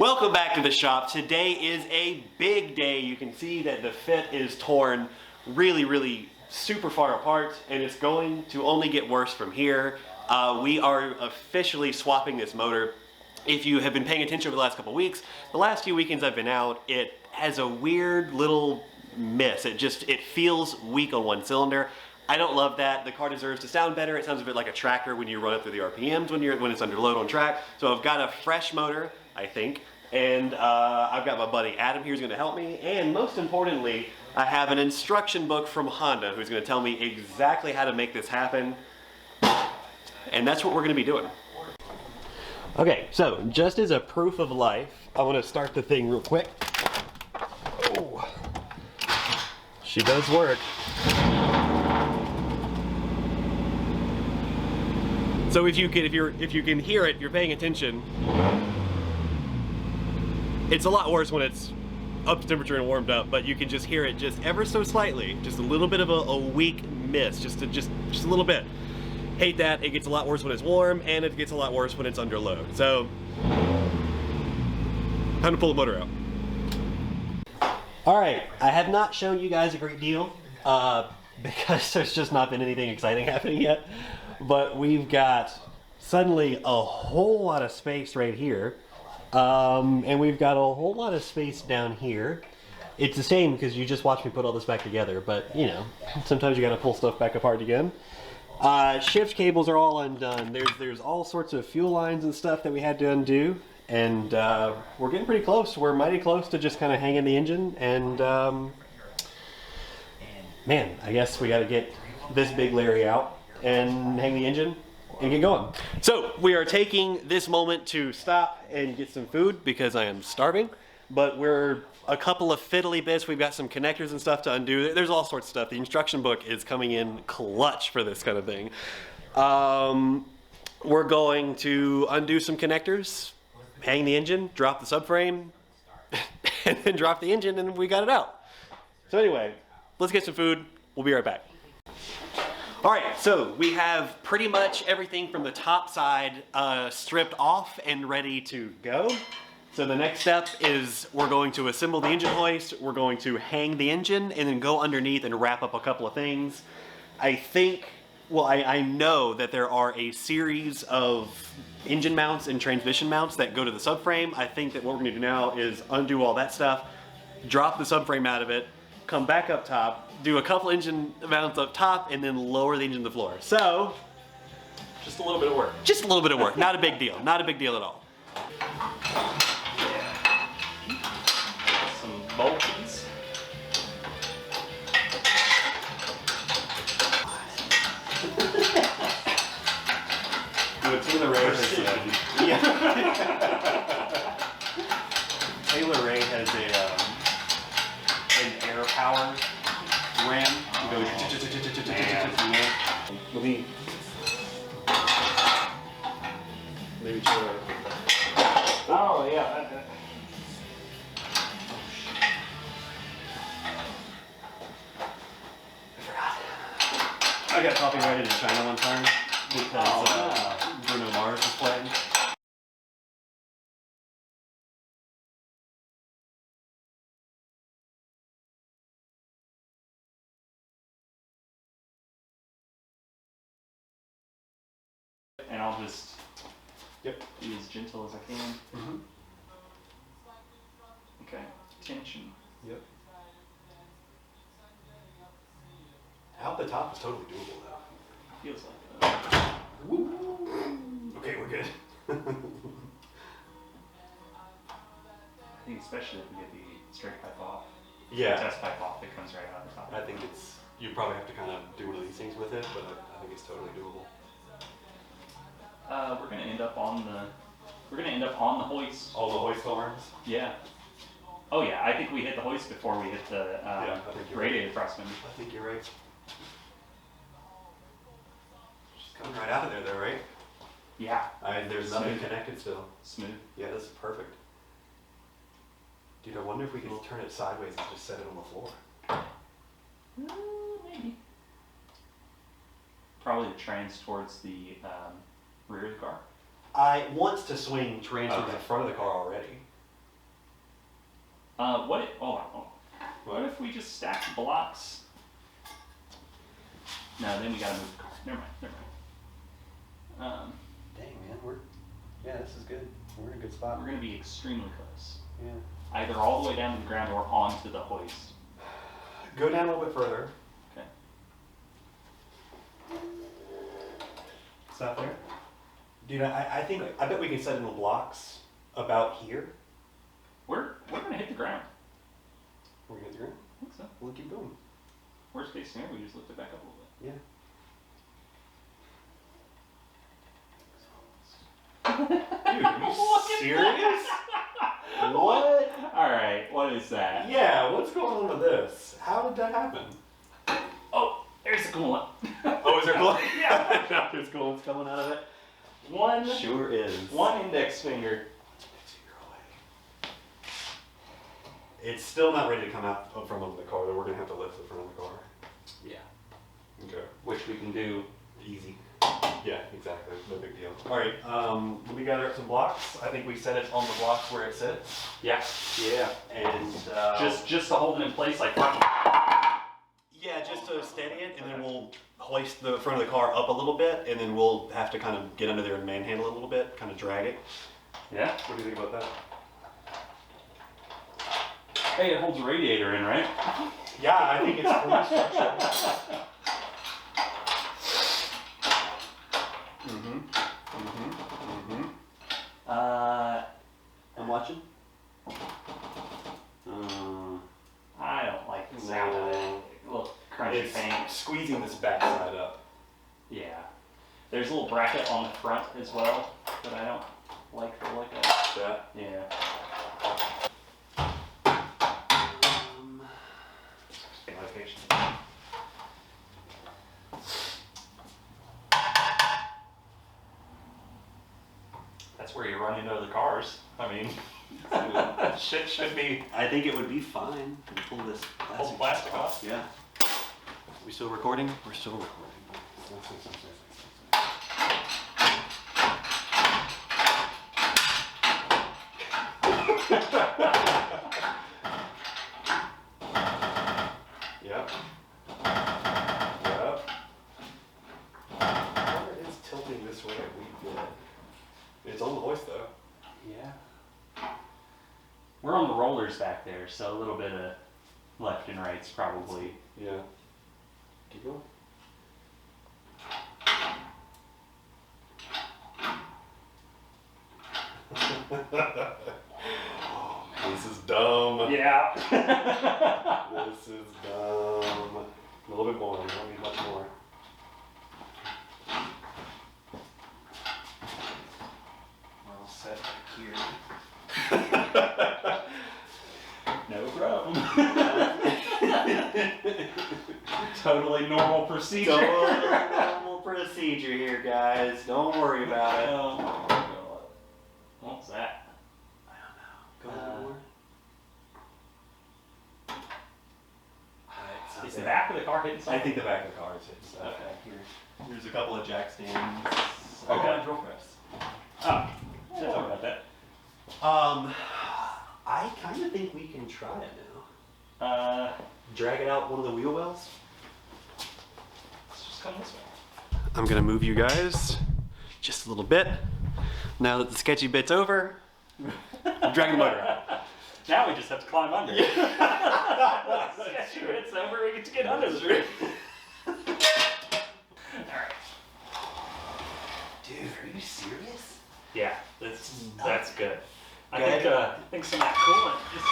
Welcome back to the shop. Today is a big day. You can see that the fit is torn really super far apart, and it's going to only get worse from here. We are officially swapping this motor. If you have been paying attention over the last couple of weeks, the last few weekends I've been out, it has a weird little miss. It feels weak on one cylinder. I don't love that. The car deserves to sound better. It sounds a bit like a tractor when you run it through the RPMs when it's under load on track. So I've got a fresh motor, I think, and I've got my buddy Adam here who's going to help me, and most importantly, I have an instruction book from Honda who's going to tell me exactly how to make this happen, and that's what we're going to be doing. Okay, so just as a proof of life, I want to start the thing real quick. Oh, she does work. So if you can hear it, you're paying attention. It's a lot worse when it's up to temperature and warmed up, but you can just hear it just ever so slightly, just a little bit of a weak miss, just a little bit. Hate that. It gets a lot worse when it's warm, and it gets a lot worse when it's under load. So, time to pull the motor out. All right, I have not shown you guys a great deal because there's just not been anything exciting happening yet. But we've got suddenly a whole lot of space right here, and we've got a whole lot of space down here. It's the same because you just watched me put all this back together, but you know, sometimes you gotta pull stuff back apart again. Shift cables are all undone. There's all sorts of fuel lines and stuff that we had to undo, and we're getting pretty close. We're mighty close to just kind of hanging the engine, and man, I guess we gotta get this big Larry out and hang the engine and get going. So we are taking this moment to stop and get some food because I am starving, but we're a couple of fiddly bits. We've got some connectors and stuff to undo. There's all sorts of stuff. The instruction book is coming in clutch for this kind of thing. We're going to undo some connectors, hang the engine, drop the subframe, and then drop the engine, and we got it out. So anyway, let's get some food. We'll be right back. All right, so we have pretty much everything from the top side stripped off and ready to go. So the next step is we're going to assemble the engine hoist, we're going to hang the engine, and then go underneath and wrap up a couple of things. I know that there are a series of engine mounts and transmission mounts that go to the subframe. I think that what we're gonna do now is undo all that stuff, drop the subframe out of it, come back up top, do a couple engine mounts up top, and then lower the engine to the floor. So, just a little bit of work. Just a little bit of work, not a big deal. Not a big deal at all. Some bolties. The.Daily.Racer Taylor-Ray has an air power ram. Let me maybe try to. Oh yeah. I got copyrighted in China one time because Bruno Mars was playing. And I'll just be as gentle as I can. Mm-hmm. Okay, tension. Yep. Out the top is totally doable though. Feels like that. Woo. Okay, we're good. I think especially if we get the straight pipe off. Yeah. The test pipe off that comes right out of the top. I think you probably have to kind of do one of these things with it, but I think it's totally doable. We're gonna end up on the hoist. All the hoist arms? Yeah. Oh yeah, I think we hit the hoist before we hit the radiator crosswind. I think you're right. Just coming right out of there though, right? Yeah. There's nothing connected still. Smooth. Yeah, this is perfect. Dude, I wonder if we could turn it sideways and just set it on the floor. Maybe. Probably the trans towards the rear of the car. I wants to swing transfer to the front of the car already. What if we just stack the blocks? No, then we gotta move the car. Never mind. Dang, man, yeah, this is good. We're in a good spot. We're gonna be extremely close. Yeah. Either all the way down to the ground or onto the hoist. Go down a little bit further. Okay. Stop there. Dude, I bet we can set in the blocks about here. We're gonna hit the ground. We're gonna hit the ground? I think so. We'll keep going. Worst case scenario, we just lift it back up a little bit. Yeah. Dude, are you serious? What? Alright, what is that? Yeah, what's going on with this? How did that happen? Oh, there's the coolant. Oh, is there coolant? Yeah. Now there's coolant coming out of it? One Sure is. One index finger. It's still not ready to come out from under the car, though. We're going to have to lift the front of the car. Yeah. Okay. Which we can do. Easy. Yeah, exactly. No big deal. All right, let me gather up some blocks. I think we set it on the blocks where it sits. Yeah. Yeah. And just to hold it in place like yeah, just to steady it, and then we'll hoist the front of the car up a little bit, and then we'll have to kind of get under there and manhandle it a little bit, kind of drag it. Yeah. What do you think about that? Hey, it holds a radiator in, right? Yeah, I think it's pretty structured. I'm watching. I don't like the sound of it. A little crunchy It's paint. squeezing this back side up. Yeah. There's a little bracket on the front as well that I don't like the look of. That. Yeah. Location. That's where you run into the cars. I mean, shit should be. I think it would be fine to pull this Pull the plastic off? Yeah. We still recording? We're still recording. Yep. Yep. Car is tilting this way. We did. It's on the hoist though. Yeah. We're on the rollers back there, so a little bit of left and right's probably. Yeah. Keep going. Oh, man, this is dumb. Yeah. This is dumb. A little bit more. We don't need much more. We're all set back here. No problem. Totally normal procedure. Totally normal procedure here, guys. Don't worry about it. Oh my God. What's that? I don't know. Go a little more. Is the back of the car hitting I something? think the back of the car is hitting stuff. Okay. Here. There's a couple of jack stands. Okay. Drill press. Oh, should talk about that. I kind of think we can try it now. Drag it out one of the wheel wells. Let's just come this way. I'm gonna move you guys just a little bit. Now that the sketchy bit's over, I'm dragging the motor out. Now we just have to climb under. It's over, we get to get under the tree. Alright. Dude, are you serious? Yeah, that's good. I Good. think some of that coolant just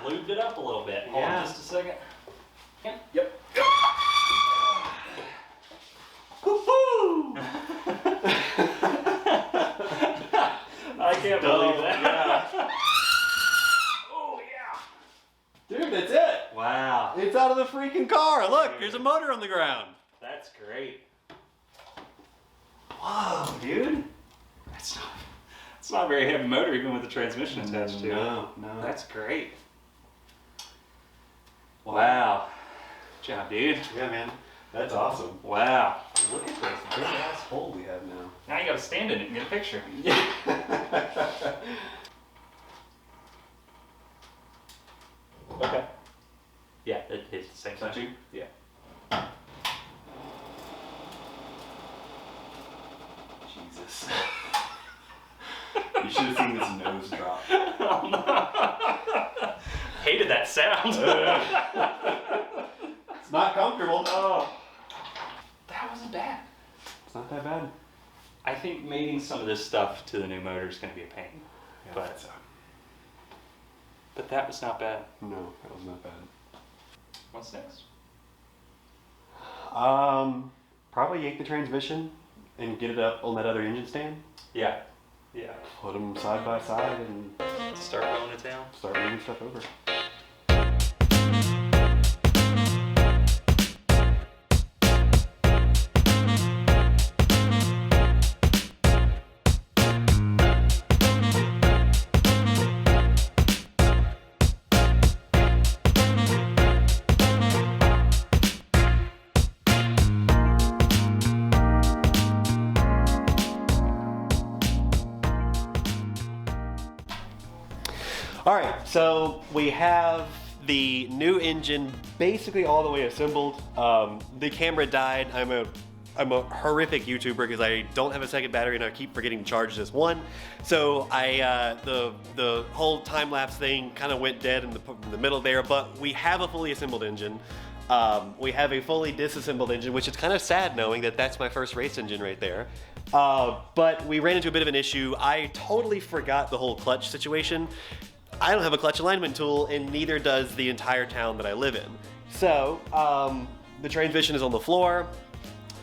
lubed it up a little bit. Hold Yeah. on just a second. Yep. Woohoo! I can't believe that. Yeah. Oh yeah. Dude, that's it. Wow. It's out of the freaking car. Look, there's a motor on the ground. That's great. Whoa, dude. It's not a very heavy motor even with the transmission attached to it. No. That's great. Wow. Good job, dude. Yeah, man. That's awesome. Wow. Look at this big ass hole we have now. Now you gotta stand in it and get a picture. it hits the same Touching? Yeah. Jesus. You should have seen his nose drop. Hated that sound. It's not comfortable. Oh, that wasn't bad. It's not that bad. I think mating some of this stuff to the new motor is going to be a pain. Yeah, But that was not bad. no, that was not bad. What's next? Probably yank the transmission and get it up on that other engine stand. Yeah. Yeah. Put them side by side and Start going to town. start moving stuff over. All right, so we have the new engine basically all the way assembled. The camera died. I'm a horrific YouTuber because I don't have a second battery and I keep forgetting to charge this one. So the whole time lapse thing kind of went dead in the middle there. But we have a fully assembled engine. We have a fully disassembled engine, which is kind of sad knowing that that's my first race engine right there. But we ran into a bit of an issue. I totally forgot the whole clutch situation. I don't have a clutch alignment tool, and neither does the entire town that I live in. So the transmission is on the floor,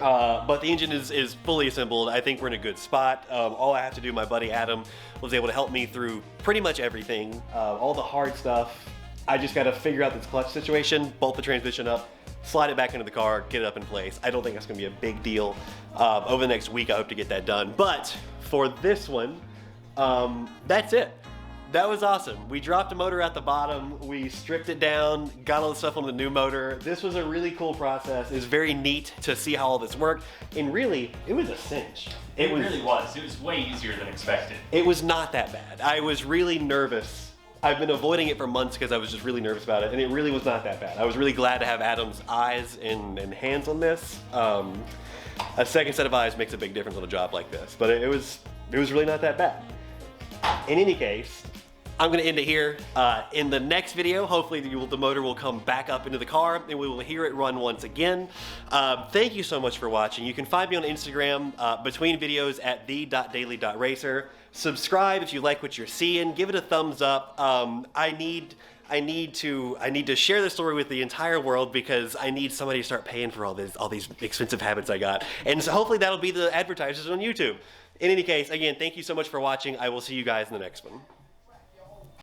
but the engine is fully assembled. I think we're in a good spot. All I have to do, my buddy Adam was able to help me through pretty much everything, all the hard stuff. I just got to figure out this clutch situation, bolt the transmission up, slide it back into the car, get it up in place. I don't think that's going to be a big deal. Over the next week, I hope to get that done. But for this one, that's it. That was awesome. We dropped the motor at the bottom, we stripped it down, got all the stuff on the new motor. This was a really cool process. It's very neat to see how all this worked. And really, it was a cinch. It really was. It was way easier than expected. It was not that bad. I was really nervous. I've been avoiding it for months because I was just really nervous about it, and it really was not that bad. I was really glad to have Adam's eyes and hands on this. A second set of eyes makes a big difference on a job like this, but it was really not that bad. In any case, I'm gonna end it here. In the next video, hopefully the motor will come back up into the car and we will hear it run once again. Thank you so much for watching. You can find me on Instagram between videos at The.Daily.Racer. Subscribe if you like what you're seeing. Give it a thumbs up. I need to share this story with the entire world because I need somebody to start paying for all these expensive habits I got. And so hopefully that'll be the advertisers on YouTube. In any case, again, thank you so much for watching. I will see you guys in the next one.